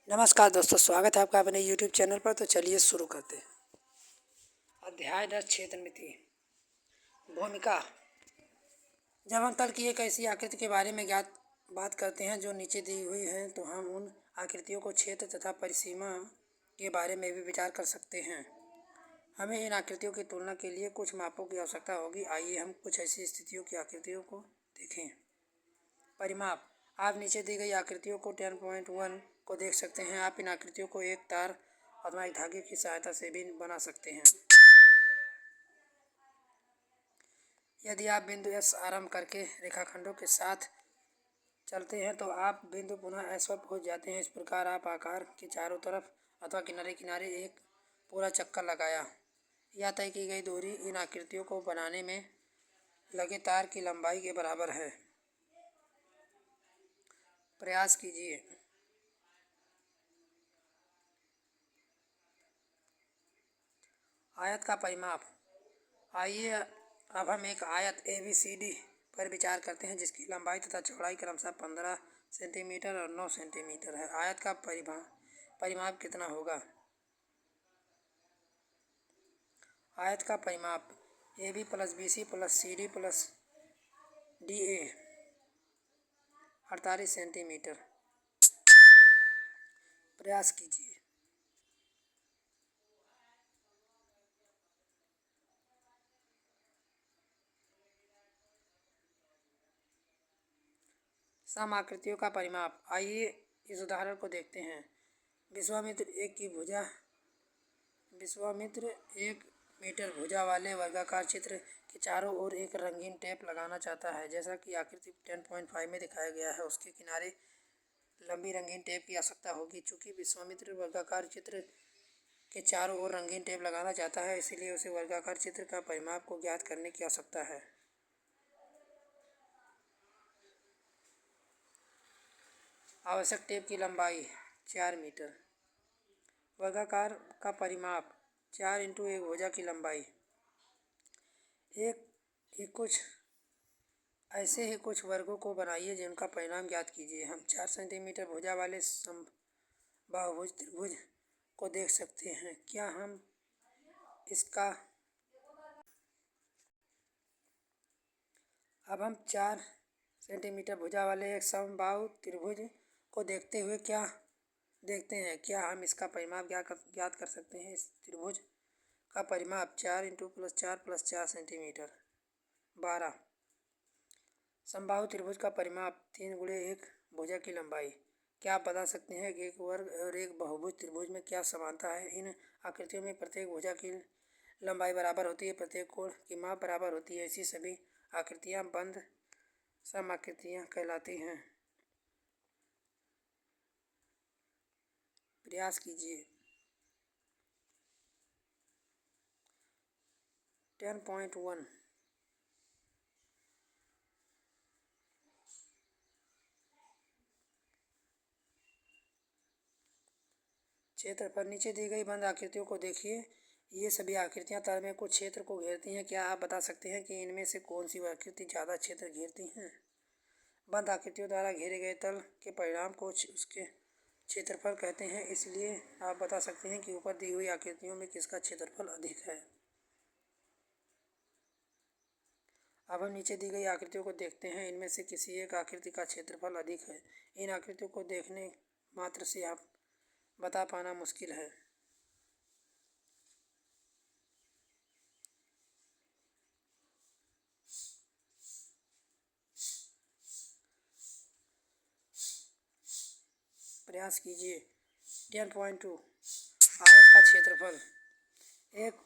नमस्कार दोस्तों, स्वागत है आपका अपने YouTube चैनल पर। तो चलिए शुरू करते हैं। अध्याय 10 क्षेत्र मिति। भूमिका। जब हम तल की एक ऐसी आकृति के बारे में बात करते हैं जो नीचे दी हुई है, तो हम उन आकृतियों को क्षेत्र तथा परिसीमा के बारे में भी विचार कर सकते हैं। हमें इन आकृतियों की तुलना के लिए कुछ मापों की आवश्यकता होगी। आइए हम कुछ ऐसी स्थितियों की आकृतियों को देखें। परिमाप। आप नीचे दी गई आकृतियों को 10.1 को देख सकते हैं। आप इन आकृतियों को एक तार अथवा एक धागे की सहायता से भी बना सकते हैं। यदि आप बिंदु S आरंभ करके रेखाखंडों के साथ चलते हैं तो आप बिंदु पुनः S पर पहुंच जाते हैं। इस प्रकार आप आकार के चारों तरफ अथवा किनारे किनारे एक पूरा चक्कर लगाया या तय की गई दूरी इन आकृतियों को बनाने में लगे तार की लंबाई के बराबर है। प्रयास कीजिए। आयत का परिमाप। आइए अब हम एक आयत ABCD पर विचार करते हैं जिसकी लंबाई तथा चौड़ाई क्रमशः 15 सेंटीमीटर और 9 सेंटीमीटर है। आयत का परिमाप कितना होगा? आयत का परिमाप AB plus BC plus CD plus DA 48 centimetre. प्रयास कीजिए। सम आकृतियों का परिमाप। आइए इस उदाहरण को देखते हैं। विश्वामित्र 1 मीटर भुजा वाले वर्गाकार चित्र के चारों ओर एक रंगीन टेप लगाना चाहता है। जैसा कि आकृति 10.5 में दिखाया गया है, उसके किनारे लंबी रंगीन टेप की आवश्यकता होगी। चूंकि विश्वामित्र वर्गाकार चित्र के चारों ओर रंगीन टेप लगाना चाहता है, इसलिए उसे वर्गाकार चित्र का परिमाप को ज्ञात करने की आवश्यकता है। आवश्यक टेप की लंबाई 4 मीटर। वर्गाकार का परिमाप 4 इंटू एक भुजा की लंबाई। ऐसे ही कुछ वर्गों को बनाइए जिनका परिमाप ज्ञात कीजिए। हम 4 सेंटीमीटर भुजा वाले समबाहुभुज त्रिभुज को देख सकते हैं। क्या हम इसका अब हम 4 सेंटीमीटर भुजा वाले एक समबाहु त्रिभुज को देखते हैं। क्या हम इसका परिमाप ज्ञात कर सकते हैं? इस त्रिभुज का परिमाप 4 इंटू प्लस 4 प्लस 4 सेंटीमीटर 12। समबाहु त्रिभुज का परिमाप 3 गुणे 1 भुजा की लंबाई। क्या आप बता सकते हैं कि एक वर्ग और एक बहुभुज त्रिभुज में क्या समानता है? इन आकृतियों में प्रत्येक भुजा की लंबाई बराबर होती है, प्रत्येक कोण की माप बराबर होती है। ऐसी सभी आकृतियाँ बंद सम आकृतियाँ कहलाती हैं। प्रयास कीजिए। 10.1 क्षेत्र पर नीचे दी गई बंद आकृतियों को देखिए। ये सभी आकृतियां तल में कुछ क्षेत्र को घेरती हैं। क्या आप बता सकते हैं कि इनमें से कौन सी आकृति ज़्यादा क्षेत्र घेरती हैं? बंद आकृतियों द्वारा घेरे गए तल के परिणाम को उसके क्षेत्रफल कहते हैं। इसलिए आप बता सकते हैं कि ऊपर दी हुई आकृतियों में किसका क्षेत्रफल अधिक है। अब हम नीचे दी गई आकृतियों को देखते हैं। इनमें से किसी एक आकृति का क्षेत्रफल अधिक है। इन आकृतियों को देखने मात्र से आप बता पाना मुश्किल है। प्रयास कीजिए। 10.2 आयत का क्षेत्रफल। एक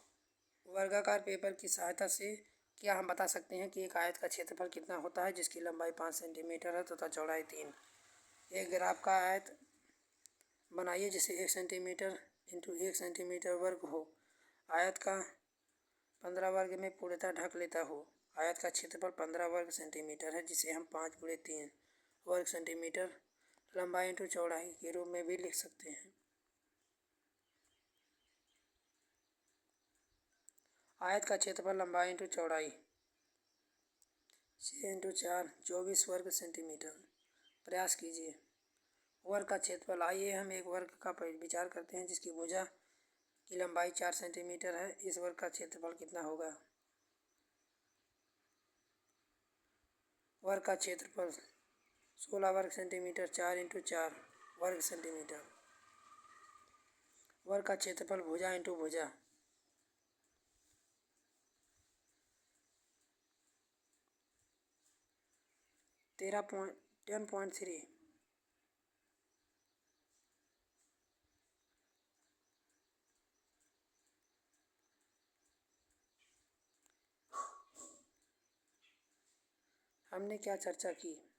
वर्गाकार पेपर की सहायता से क्या हम बता सकते हैं कि एक आयत का क्षेत्रफल कितना होता है जिसकी लंबाई 5 सेंटीमीटर है तथा चौड़ाई 3। एक ग्राफ का आयत बनाइए जिसे 1 सेंटीमीटर इंटू 1 सेंटीमीटर वर्ग हो। आयत का 15 वर्ग में पूर्णतः ढक लेता हो। आयत का क्षेत्रफल 15 वर्ग सेंटीमीटर है, जिसे हम 5 गुणे 3 वर्ग सेंटीमीटर लंबाई इंटू चौड़ाई के रूप में भी लिख सकते हैं। आयत का क्षेत्रफल लंबाई इंटू चौड़ाई 6 इंटू 4 24 वर्ग सेंटीमीटर। प्रयास कीजिए। वर्ग का क्षेत्रफल। आइए हम एक वर्ग का विचार करते हैं जिसकी भुजा की लंबाई 4 सेंटीमीटर है। इस वर्ग का क्षेत्रफल कितना होगा? वर्ग का क्षेत्रफल 16 वर्ग सेंटीमीटर, 4 इंटू 4 वर्ग सेंटीमीटर। वर्ग का क्षेत्रफल भुजा इंटू भुजा, 10.3। हमने क्या चर्चा की?